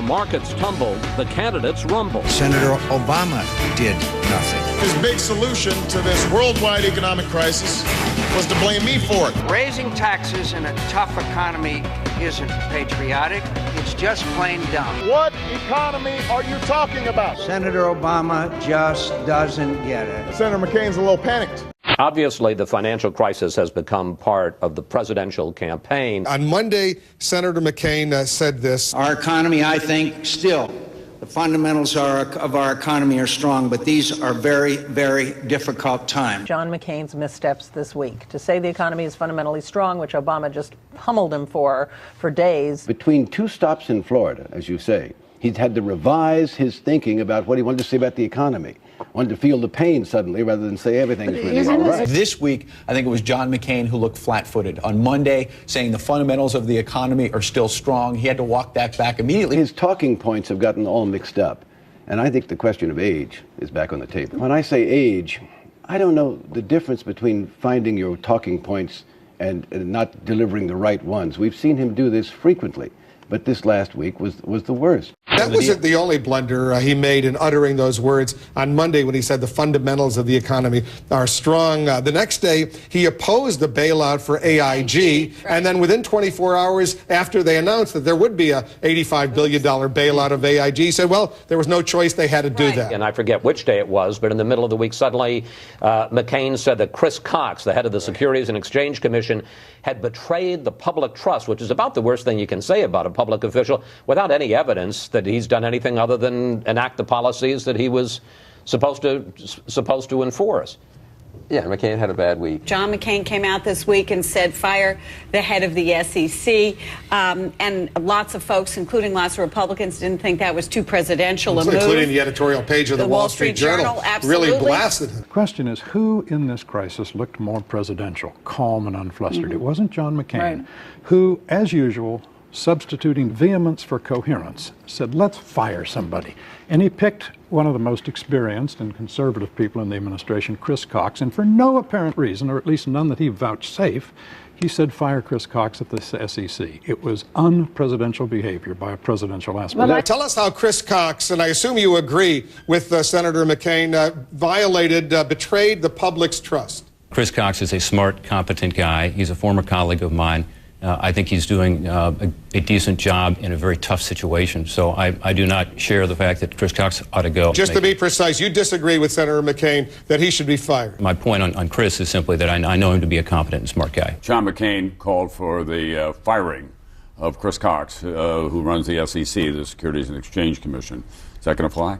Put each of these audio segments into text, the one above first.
markets tumble, the candidates rumble. Senator Obama did nothing. His big solution to this worldwide economic crisis was to blame me for it. Raising taxes in a tough economy isn't patriotic. It's just plain dumb. What economy are you talking about? Senator Obama just doesn't get it. Senator McCain's a little panicked. Obviously, the financial crisis has become part of the presidential campaign. On Monday, Senator McCain said this. Our economy, I think, still, the fundamentals of our economy are strong, but these are very, very difficult times. John McCain's missteps this week. To say the economy is fundamentally strong, which Obama just pummeled him for days. Between two stops in Florida, as you say, he'd had to revise his thinking about what he wanted to say about the economy. Wanted to feel the pain suddenly rather than say everything's really all right. This week, I think it was John McCain who looked flat-footed. On Monday, saying the fundamentals of the economy are still strong. He had to walk that back immediately. His talking points have gotten all mixed up. And I think the question of age is back on the table. When I say age, I don't know the difference between finding your talking points and not delivering the right ones. We've seen him do this frequently. But this last week was the worst. That wasn't the only blunder he made in uttering those words on Monday when he said the fundamentals of the economy are strong. The next day, he opposed the bailout for AIG, and then within 24 hours after they announced that there would be a $85 billion bailout of AIG, he said, well, there was no choice, they had to do that. And I forget which day it was, but in the middle of the week, suddenly McCain said that Chris Cox, the head of the Securities and Exchange Commission, had betrayed the public trust, which is about the worst thing you can say about a public official, without any evidence that he's done anything other than enact the policies that he was supposed to enforce. Yeah, McCain had a bad week. John McCain came out this week and said fire the head of the SEC. And lots of folks, including lots of Republicans, didn't think that was too presidential a move. Including the editorial page of the Wall Street Journal. Absolutely. Really blasted him. The question is, who in this crisis looked more presidential, calm and unflustered? It wasn't John McCain, who, as usual, substituting vehemence for coherence, said, let's fire somebody. And he picked one of the most experienced and conservative people in the administration, Chris Cox, and for no apparent reason, or at least none that he vouchsafed, he said fire Chris Cox at the SEC. It was unpresidential behavior by a presidential aspirant. Well, tell us how Chris Cox, and I assume you agree with Senator McCain, betrayed the public's trust. Chris Cox is a smart, competent guy. He's a former colleague of mine. I think he's doing a decent job in a very tough situation. So I do not share the fact that Chris Cox ought to go. Just to be precise, you disagree with Senator McCain that he should be fired. My point on Chris is simply that I know him to be a competent and smart guy. John McCain called for the firing of Chris Cox, who runs the SEC, the Securities and Exchange Commission. Is that going to fly?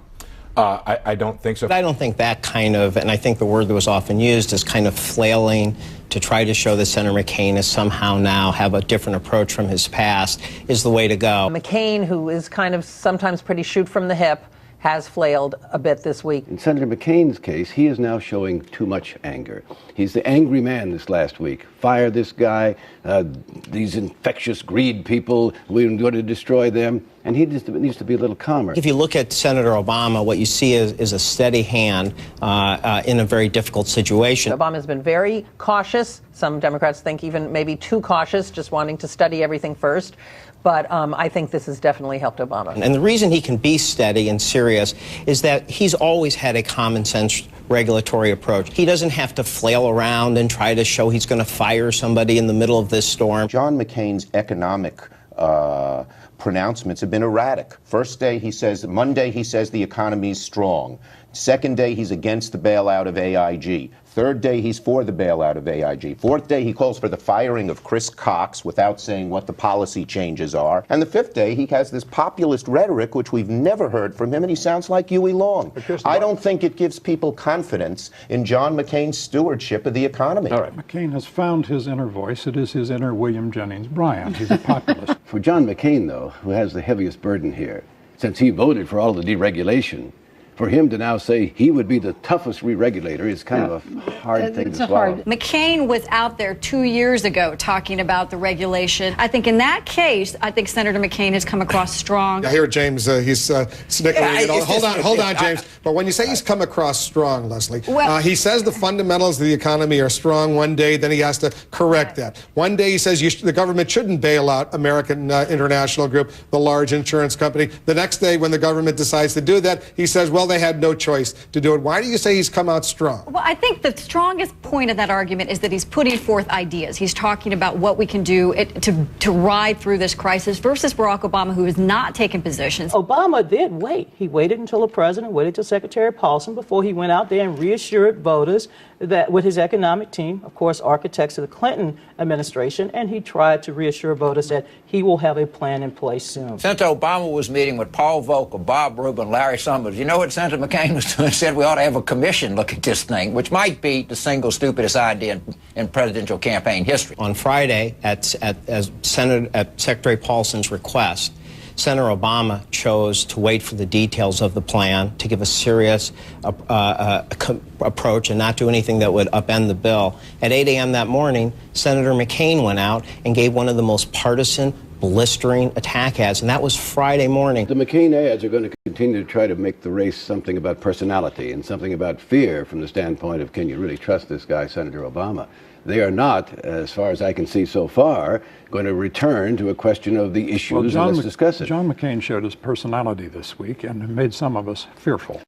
I don't think so. I don't think that kind of, and I think the word that was often used is kind of flailing to try to show that Senator McCain is somehow now have a different approach from his past is the way to go. McCain, who is kind of sometimes pretty shoot from the hip, has flailed a bit this week. In Senator McCain's case, he is now showing too much anger. He's the angry man this last week. Fire this guy, these infectious greed people, we're going to destroy them. And he just needs to be a little calmer. If you look at Senator Obama, what you see is a steady hand in a very difficult situation. Obama's been very cautious. Some Democrats think even maybe too cautious, just wanting to study everything first. But I think this has definitely helped Obama. And the reason he can be steady and serious is that he's always had a common sense regulatory approach. He doesn't have to flail around and try to show he's going to fire somebody in the middle of this storm. John McCain's economic pronouncements have been erratic. First day he says, Monday he says the economy's strong. Second day he's against the bailout of AIG. Third day he's for the bailout of AIG. Fourth day he calls for the firing of Chris Cox without saying what the policy changes are. And the fifth day he has this populist rhetoric which we've never heard from him, and he sounds like Huey Long. I don't think it gives people confidence in John McCain's stewardship of the economy. All right. McCain has found his inner voice. It is his inner William Jennings Bryan. He's a populist. For John McCain, though, who has the heaviest burden here, since he voted for all the deregulation, for him to now say he would be the toughest re-regulator is kind of a hard thing to swallow. McCain was out there 2 years ago talking about the regulation. I think in that case, I think Senator McCain has come across strong. I hear James, he's snickering. Hold on, James. But when you say he's come across strong, Leslie, he says the fundamentals of the economy are strong one day, then he has to correct that. One day he says the government shouldn't bail out American International Group, the large insurance company. The next day when the government decides to do that, he says, well, they had no choice to do it. Why do you say he's come out strong? Well, I think the strongest point of that argument is that he's putting forth ideas. He's talking about what we can do to ride through this crisis versus Barack Obama, who has not taken positions. Obama did wait. He waited until the president, waited until Secretary Paulson before he went out there and reassured voters that with his economic team, of course, architects of the Clinton administration, and he tried to reassure voters that he will have a plan in place soon. Senator Obama was meeting with Paul Volcker, Bob Rubin, Larry Summers. You know what Senator McCain was doing? Said we ought to have a commission look at this thing, which might be the single stupidest idea in presidential campaign history. On Friday, at Secretary Paulson's request, Senator Obama chose to wait for the details of the plan, to give a serious approach and not do anything that would upend the bill. At 8 a.m. that morning, Senator McCain went out and gave one of the most partisan, blistering attack ads, and that was Friday morning. The McCain ads are going to continue to try to make the race something about personality and something about fear from the standpoint of, can you really trust this guy, Senator Obama? They are not, as far as I can see so far, going to return to a question of the issues, and let's discuss it. John McCain showed his personality this week and made some of us fearful.